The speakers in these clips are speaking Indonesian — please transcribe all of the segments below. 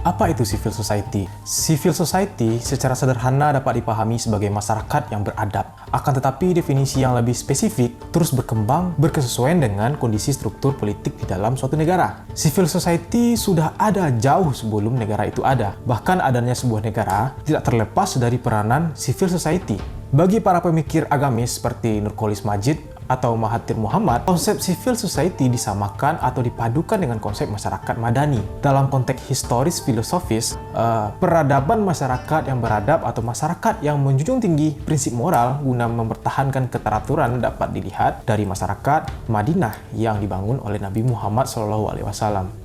Apa itu civil society? Civil society secara sederhana dapat dipahami sebagai masyarakat yang beradab. Akan tetapi definisi yang lebih spesifik terus berkembang berkesesuaian dengan kondisi struktur politik di dalam suatu negara. Civil society sudah ada jauh sebelum negara itu ada. Bahkan adanya sebuah negara tidak terlepas dari peranan civil society. Bagi para pemikir agamis seperti Nurcholish Madjid atau Mahathir Muhammad, konsep civil society disamakan atau dipadukan dengan konsep masyarakat madani. Dalam konteks historis filosofis, peradaban masyarakat yang beradab atau masyarakat yang menjunjung tinggi prinsip moral guna mempertahankan keteraturan dapat dilihat dari masyarakat Madinah yang dibangun oleh Nabi Muhammad SAW.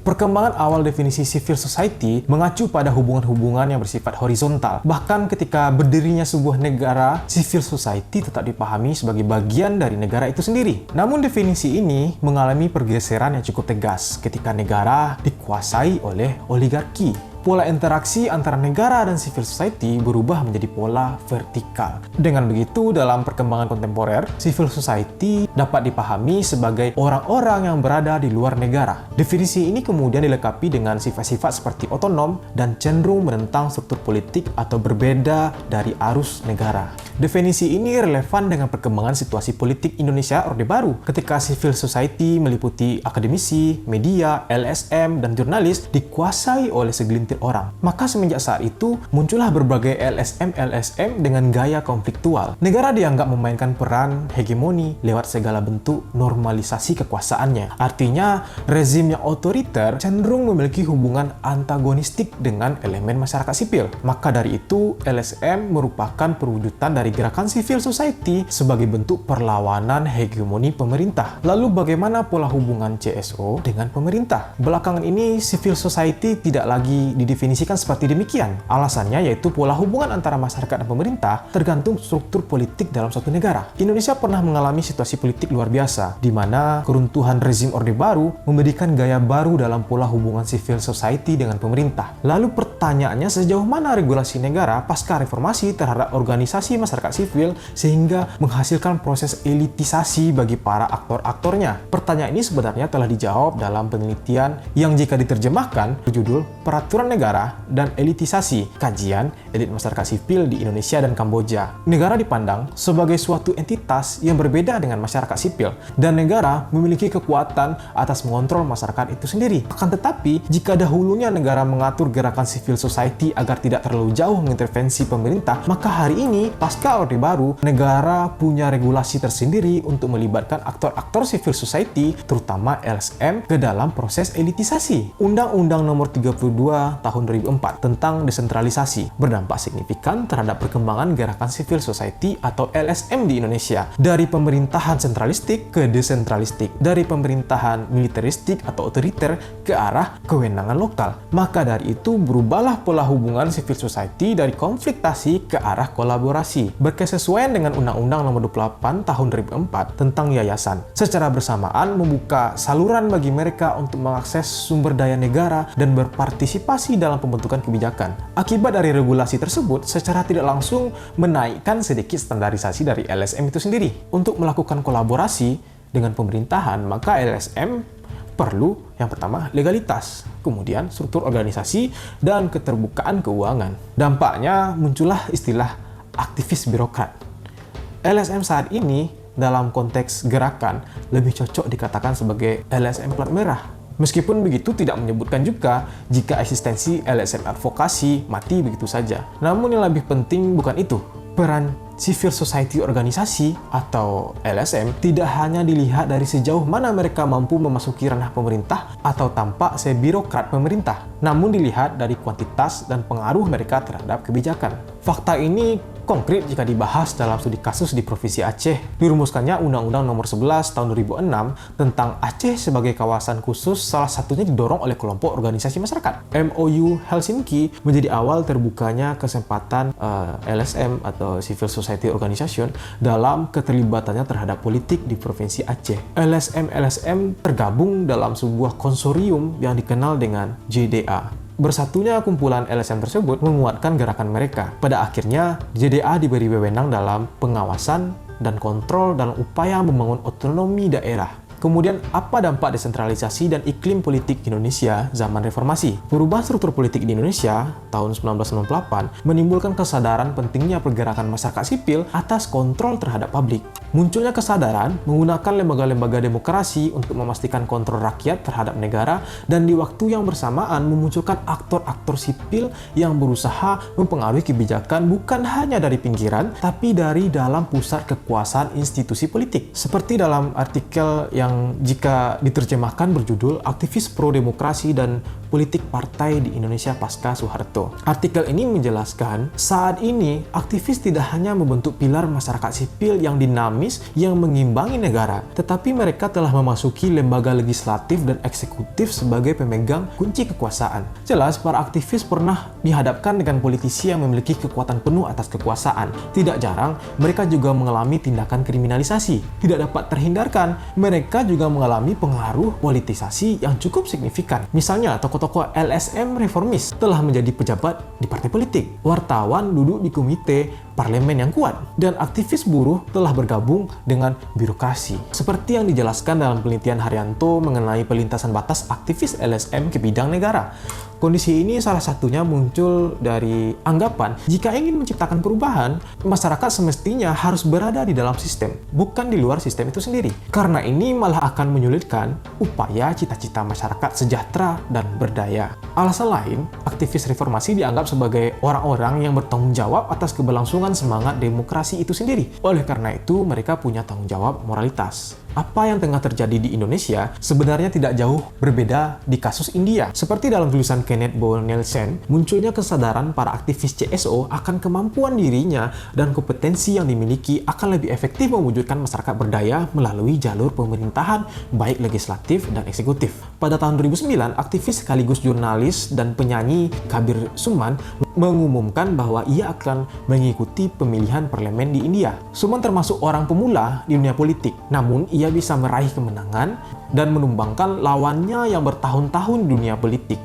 Perkembangan awal definisi civil society mengacu pada hubungan-hubungan yang bersifat horizontal. Bahkan ketika berdirinya sebuah negara, civil society tetap dipahami sebagai bagian dari negara itu sendiri. Namun definisi ini mengalami pergeseran yang cukup tegas ketika negara dikuasai oleh oligarki. Pola interaksi antara negara dan civil society berubah menjadi pola vertikal. Dengan begitu, dalam perkembangan kontemporer, civil society dapat dipahami sebagai orang-orang yang berada di luar negara. Definisi ini kemudian dilengkapi dengan sifat-sifat seperti otonom dan cenderung menentang struktur politik atau berbeda dari arus negara. Definisi ini relevan dengan perkembangan situasi politik Indonesia Orde Baru ketika civil society meliputi akademisi, media, LSM, dan jurnalis dikuasai oleh segelintir orang. Maka semenjak saat itu muncullah berbagai LSM dengan gaya konfliktual. Negara dianggap memainkan peran hegemoni lewat segala bentuk normalisasi kekuasaannya. Artinya, rezim yang otoriter cenderung memiliki hubungan antagonistik dengan elemen masyarakat sipil. Maka dari itu, LSM merupakan perwujudan dari gerakan civil society sebagai bentuk perlawanan hegemoni pemerintah. Lalu bagaimana pola hubungan CSO dengan pemerintah? Belakangan ini, civil society tidak lagi didefinisikan seperti demikian. Alasannya yaitu pola hubungan antara masyarakat dan pemerintah tergantung struktur politik dalam suatu negara. Indonesia pernah mengalami situasi politik luar biasa, di mana keruntuhan rezim Orde Baru memberikan gaya baru dalam pola hubungan civil society dengan pemerintah. Lalu pertanyaannya, sejauh mana regulasi negara pasca reformasi terhadap organisasi masyarakat sipil sehingga menghasilkan proses elitisasi bagi para aktor-aktornya? Pertanyaan ini sebenarnya telah dijawab dalam penelitian yang jika diterjemahkan berjudul Peraturan Negara dan Elitisasi, Kajian Elit Masyarakat Sipil di Indonesia dan Kamboja. Negara dipandang sebagai suatu entitas yang berbeda dengan masyarakat sipil, dan negara memiliki kekuatan atas mengontrol masyarakat itu sendiri. Akan tetapi, jika dahulunya negara mengatur gerakan civil society agar tidak terlalu jauh mengintervensi pemerintah, maka hari ini, pasca Orde Baru, negara punya regulasi tersendiri untuk melibatkan aktor-aktor civil society, terutama LSM, ke dalam proses elitisasi. Undang-Undang Nomor 32 Tahun 2004 tentang desentralisasi berdampak signifikan terhadap perkembangan gerakan civil society atau LSM di Indonesia, dari pemerintahan sentralistik ke desentralistik, dari pemerintahan militeristik atau otoriter ke arah kewenangan lokal. Maka dari itu berubahlah pola hubungan civil society dari konfliktasi ke arah kolaborasi, berkesesuaian dengan Undang-Undang Nomor 28 Tahun 2004 tentang yayasan. Secara bersamaan membuka saluran bagi mereka untuk mengakses sumber daya negara dan berpartisipasi dalam pembentukan kebijakan. Akibat dari regulasi tersebut secara tidak langsung menaikkan sedikit standarisasi dari LSM itu sendiri. Untuk melakukan kolaborasi dengan pemerintahan, maka LSM perlu yang pertama legalitas, kemudian struktur organisasi, dan keterbukaan keuangan. Dampaknya muncullah istilah aktivis birokrat. LSM saat ini dalam konteks gerakan lebih cocok dikatakan sebagai LSM plat merah. Meskipun begitu tidak menyebutkan juga jika eksistensi LSM advokasi mati begitu saja. Namun yang lebih penting bukan itu. Peran civil society organisasi atau LSM tidak hanya dilihat dari sejauh mana mereka mampu memasuki ranah pemerintah atau tampak sebirokrat pemerintah, namun dilihat dari kuantitas dan pengaruh mereka terhadap kebijakan. Fakta ini konkret jika dibahas dalam studi kasus di Provinsi Aceh. Dirumuskannya Undang-Undang Nomor 11 Tahun 2006 tentang Aceh sebagai kawasan khusus, salah satunya didorong oleh kelompok organisasi masyarakat. MOU Helsinki menjadi awal terbukanya kesempatan LSM atau Civil Society Organization dalam keterlibatannya terhadap politik di Provinsi Aceh. LSM tergabung dalam sebuah konsorium yang dikenal dengan JDA. Bersatunya kumpulan LSM tersebut menguatkan gerakan mereka. Pada akhirnya, JDA diberi wewenang dalam pengawasan dan kontrol dalam upaya membangun otonomi daerah. Kemudian, apa dampak desentralisasi dan iklim politik Indonesia zaman reformasi? Perubahan struktur politik di Indonesia tahun 1998 menimbulkan kesadaran pentingnya pergerakan masyarakat sipil atas kontrol terhadap publik. Munculnya kesadaran menggunakan lembaga-lembaga demokrasi untuk memastikan kontrol rakyat terhadap negara, dan di waktu yang bersamaan memunculkan aktor-aktor sipil yang berusaha mempengaruhi kebijakan bukan hanya dari pinggiran, tapi dari dalam pusat kekuasaan institusi politik. Seperti dalam artikel yang jika diterjemahkan berjudul Aktivis Pro-Demokrasi dan Politik Partai di Indonesia Pasca Soeharto. Artikel ini menjelaskan, saat ini aktivis tidak hanya membentuk pilar masyarakat sipil yang dinamis yang mengimbangi negara, tetapi mereka telah memasuki lembaga legislatif dan eksekutif sebagai pemegang kunci kekuasaan. Jelas, para aktivis pernah dihadapkan dengan politisi yang memiliki kekuatan penuh atas kekuasaan. Tidak jarang, mereka juga mengalami tindakan kriminalisasi. Tidak dapat terhindarkan, mereka juga mengalami pengaruh politisasi yang cukup signifikan. Misalnya, tokoh-tokoh LSM reformis telah menjadi pejabat di partai politik. Wartawan duduk di komite parlemen yang kuat, dan aktivis buruh telah bergabung dengan birokrasi. Seperti yang dijelaskan dalam penelitian Haryanto mengenai pelintasan batas aktivis LSM ke bidang negara. Kondisi ini salah satunya muncul dari anggapan jika ingin menciptakan perubahan, masyarakat semestinya harus berada di dalam sistem, bukan di luar sistem itu sendiri. Karena ini malah akan menyulitkan upaya cita-cita masyarakat sejahtera dan berdaya. Alasan lain, aktivis reformasi dianggap sebagai orang-orang yang bertanggung jawab atas keberlangsungan semangat demokrasi itu sendiri. Oleh karena itu, mereka punya tanggung jawab moralitas. Apa yang tengah terjadi di Indonesia sebenarnya tidak jauh berbeda di kasus India. Seperti dalam tulisan Kenneth Bo Nielsen, munculnya kesadaran para aktivis CSO akan kemampuan dirinya dan kompetensi yang dimiliki akan lebih efektif mewujudkan masyarakat berdaya melalui jalur pemerintahan baik legislatif dan eksekutif. Pada tahun 2009, aktivis sekaligus jurnalis dan penyanyi Kabir Suman mengumumkan bahwa ia akan mengikuti pemilihan parlemen di India. Suman termasuk orang pemula di dunia politik, namun ia bisa meraih kemenangan dan menumbangkan lawannya yang bertahun-tahun di dunia politik.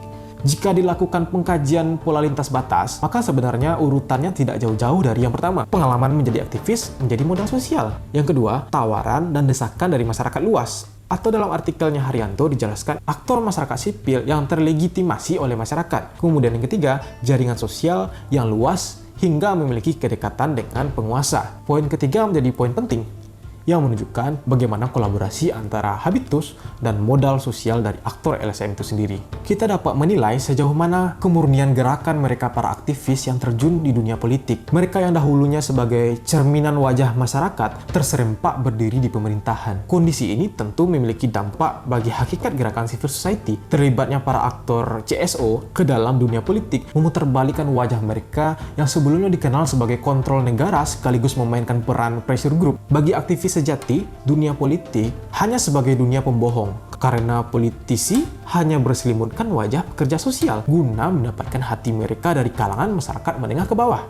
Jika dilakukan pengkajian pola lintas batas, maka sebenarnya urutannya tidak jauh-jauh dari yang pertama. Pengalaman menjadi aktivis menjadi modal sosial. Yang kedua, tawaran dan desakan dari masyarakat luas. Atau dalam artikelnya Haryanto dijelaskan aktor masyarakat sipil yang terlegitimasi oleh masyarakat. Kemudian yang ketiga, jaringan sosial yang luas hingga memiliki kedekatan dengan penguasa. Poin ketiga menjadi poin penting yang menunjukkan bagaimana kolaborasi antara habitus dan modal sosial dari aktor LSM itu sendiri. Kita dapat menilai sejauh mana kemurnian gerakan mereka para aktivis yang terjun di dunia politik. Mereka yang dahulunya sebagai cerminan wajah masyarakat terserempak berdiri di pemerintahan. Kondisi ini tentu memiliki dampak bagi hakikat gerakan civil society. Terlibatnya para aktor CSO ke dalam dunia politik memutarbalikkan wajah mereka yang sebelumnya dikenal sebagai kontrol negara sekaligus memainkan peran pressure group. Bagi aktivis sejati, dunia politik hanya sebagai dunia pembohong karena politisi hanya berselimutkan wajah pekerja sosial guna mendapatkan hati mereka dari kalangan masyarakat menengah ke bawah.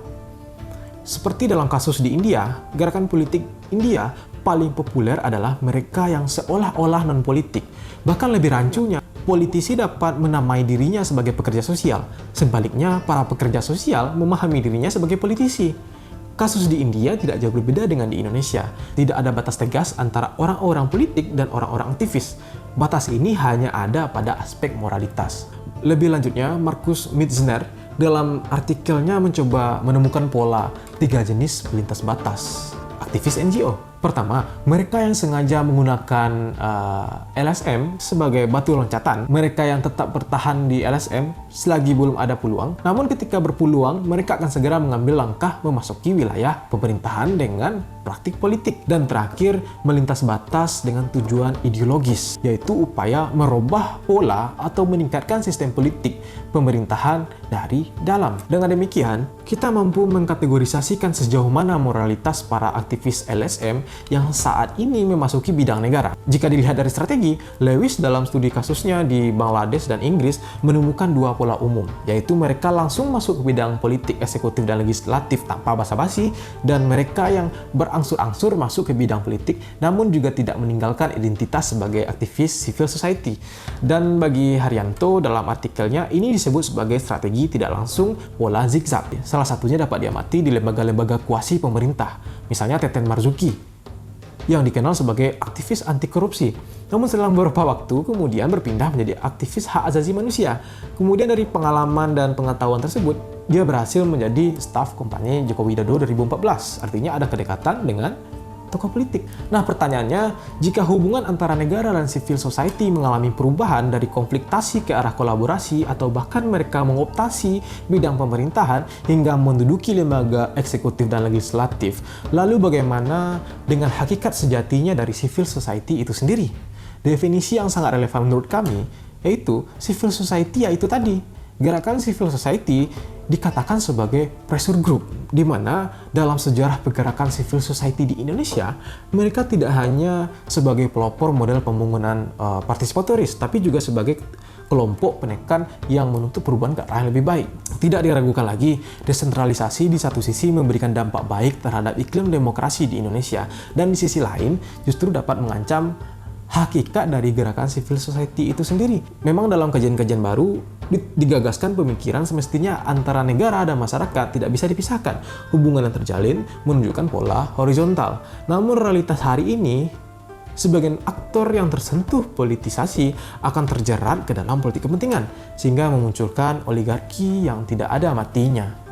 Seperti dalam kasus di India, gerakan politik India paling populer adalah mereka yang seolah-olah non-politik. Bahkan lebih rancunya, politisi dapat menamai dirinya sebagai pekerja sosial. Sebaliknya, para pekerja sosial memahami dirinya sebagai politisi. Kasus di India tidak jauh berbeda dengan di Indonesia. Tidak ada batas tegas antara orang-orang politik dan orang-orang aktivis. Batas ini hanya ada pada aspek moralitas. Lebih lanjutnya, Markus Mitzner dalam artikelnya mencoba menemukan pola 3 jenis pelintas batas aktivis NGO. Pertama, mereka yang sengaja menggunakan LSM sebagai batu loncatan. Mereka yang tetap bertahan di LSM selagi belum ada peluang. Namun ketika berpeluang, mereka akan segera mengambil langkah memasuki wilayah pemerintahan dengan praktik politik. Dan terakhir, melintas batas dengan tujuan ideologis, yaitu upaya merubah pola atau meningkatkan sistem politik pemerintahan dari dalam. Dengan demikian, kita mampu mengkategorisasikan sejauh mana moralitas para aktivis LSM yang saat ini memasuki bidang negara. Jika dilihat dari strategi, Lewis dalam studi kasusnya di Bangladesh dan Inggris menemukan 2 pola umum, yaitu mereka langsung masuk ke bidang politik, eksekutif, dan legislatif tanpa basa-basi, dan mereka yang berangsur-angsur masuk ke bidang politik namun juga tidak meninggalkan identitas sebagai aktivis civil society. Dan bagi Haryanto dalam artikelnya, ini disebut sebagai strategi tidak langsung pola zigzag. Salah satunya dapat diamati di lembaga-lembaga kuasi pemerintah, misalnya Teten Marzuki. yang dikenal sebagai aktivis anti korupsi. Namun setelah beberapa waktu kemudian berpindah menjadi aktivis hak asasi manusia. Kemudian dari pengalaman dan pengetahuan tersebut, dia berhasil menjadi staf kampanye Joko Widodo 2014. Artinya ada kedekatan dengan tokoh politik. Nah, pertanyaannya, jika hubungan antara negara dan civil society mengalami perubahan dari konfliktasi ke arah kolaborasi atau bahkan mereka mengoptasi bidang pemerintahan hingga menduduki lembaga eksekutif dan legislatif, lalu bagaimana dengan hakikat sejatinya dari civil society itu sendiri? Definisi yang sangat relevan menurut kami, yaitu civil society yaitu tadi, gerakan civil society dikatakan sebagai pressure group, di mana dalam sejarah pergerakan civil society di Indonesia, mereka tidak hanya sebagai pelopor model pembangunan partisipatoris, tapi juga sebagai kelompok penekan yang menuntut perubahan ke arah yang lebih baik. Tidak diragukan lagi, desentralisasi di satu sisi memberikan dampak baik terhadap iklim demokrasi di Indonesia, dan di sisi lain justru dapat mengancam hakikat dari gerakan civil society itu sendiri. Memang dalam kajian-kajian baru digagaskan pemikiran semestinya antara negara dan masyarakat tidak bisa dipisahkan. Hubungan yang terjalin menunjukkan pola horizontal. Namun realitas hari ini, sebagian aktor yang tersentuh politisasi akan terjerat ke dalam politik kepentingan, sehingga memunculkan oligarki yang tidak ada matinya.